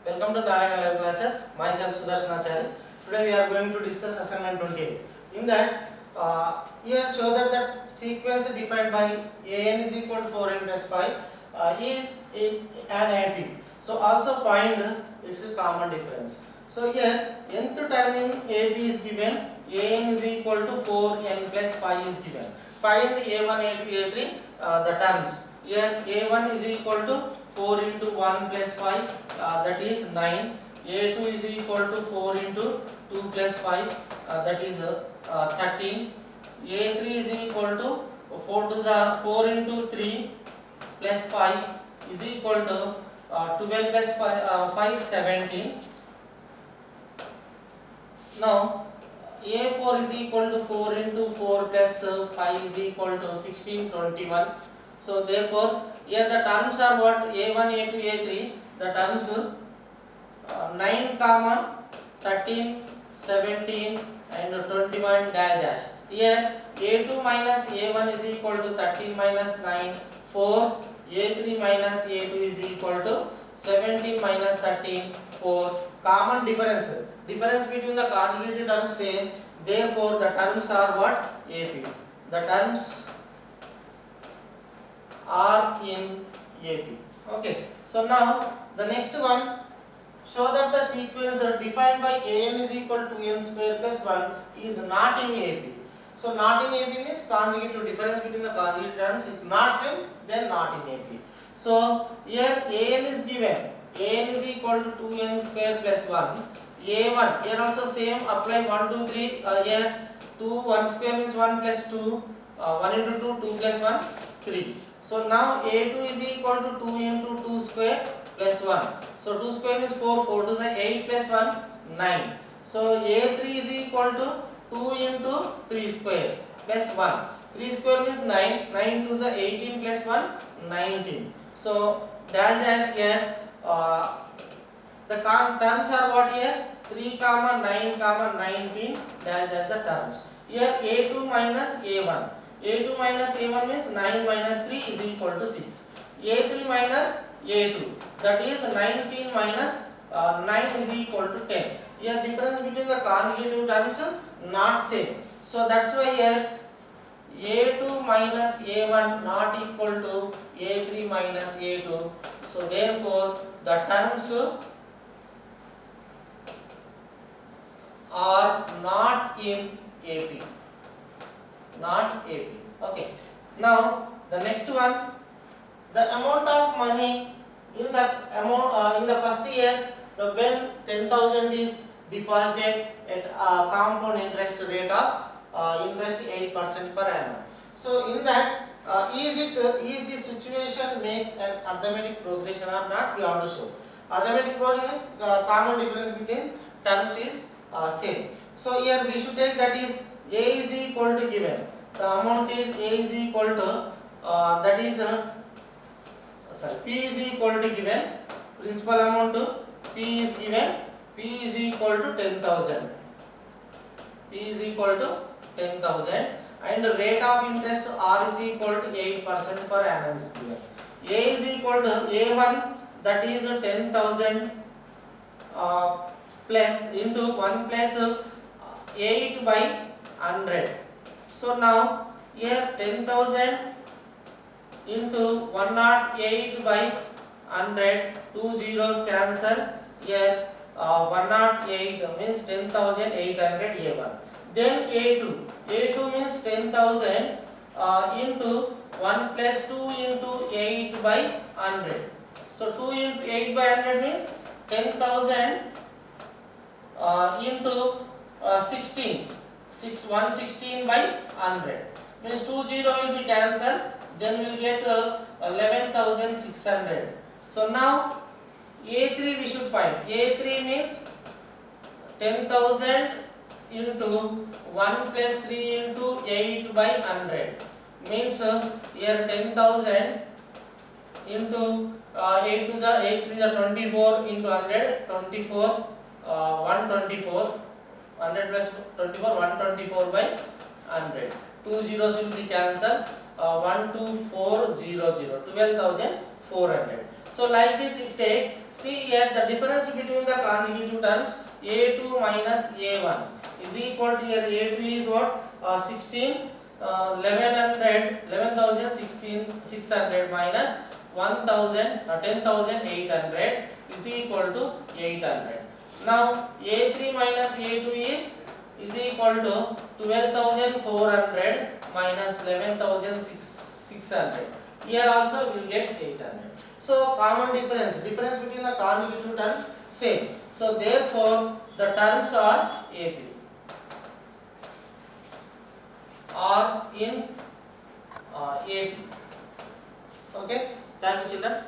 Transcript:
Welcome to Narayana Live Classes. Myself Sudarshanachari. Today we are going to discuss assignment 28. In that, here show that the sequence defined by an is equal to 4n plus 5 is an AP. So also find its common difference. So here nth term in AP is given, an is equal to 4n plus 5 is given. Find a1, a2, a3 the terms. Here a1 is equal to 4 into 1 plus 5 that is 9. A2 is equal to 4 into 2 plus 5 that is 13. A3 is equal to 4 into 3 plus 5 is equal to 12 plus 5 17. Now A4 is equal to 4 into 4 plus 5 is equal to 16 21. So therefore here the terms are what? A1, A2, A3. The terms 9 comma 13 17 and 21 dash. Here A2 minus A1 is equal to 13 minus 9 4. A3 minus A2 is equal to 17 minus 13 4. Common difference between the conjugated terms same. Therefore the terms are what? AP. The terms are in AP. Okay. So now the next one, show that the sequence defined by an is equal to n square plus 1 is not in AP. So not in AP means conjugative difference between the conjugated terms. If not same, then not in AP. So here an is given. An is equal to 2n square plus 1. A1 here also same, apply 1 2 3 here 2 1 square means 1 plus 2 1 into 2 2 plus 1 3. So now A2 is equal to 2 into 2 square plus 1. So 2 square means 4, 4 to is 8 plus 1 9. So A3 is equal to 2 into 3 square plus 1. 3 square means 9, 9 to is 18 plus 1 19. So dash here the terms are what here? 3 comma 9 comma 19 dash the terms. Here A2 minus A1. A2 minus A1 means 9 minus 3 is equal to 6. A3 minus A2, that is 19 minus 9 is equal to 10. Here difference between the conjugative terms not same. So that's why here A2 minus A1 not equal to A3 minus A2. So therefore the terms are not in AP. Not AP. Okay. Now the next one, the amount of money in the first year, the when 10,000 is deposited at compound interest rate of interest 8% per annum. So in that, is this situation makes an arithmetic progression or not? We have to show. Arithmetic progression is common difference between terms is same. So here we should take that is A is equal to given. The amount is A is equal to that is P is equal to given. Principal amount P is given. P is equal to 10,000. P is equal to 10,000 and rate of interest R is equal to 8% per annum is given. A is equal to A1, that is 10,000 plus into 1 plus 8 by 100. So now here 10,000 into 108 by 100, 2 zeros cancel. Here 108 means 10,800 A1. Then A2 means 10,000 into 1 plus 2 into 8 by 100. So 2 into 8 by 100 means 10,000 into 16. 116 by 100 means 2 0 will be cancelled, then we will get 11,600. So now A3 we should find. A3 means 10,000 into 1 plus 3 into 8 by 100 means here 10,000 into 8 to the 8 is 24 into 100, 24 124. 100 plus 24, 124 by 100. 2 zeros will be cancelled. 12400, 12,400. So like this, if take See here the difference between the consecutive terms A2 minus A1 is equal to here A2 is what 11,600 minus 10,800 is equal to 800. Now A3 minus A2 is equal to 12,400 minus 11,600. Here also we will get 800. So common difference between the consecutive terms same. So therefore the terms are AP or in AP. Okay, thank you children.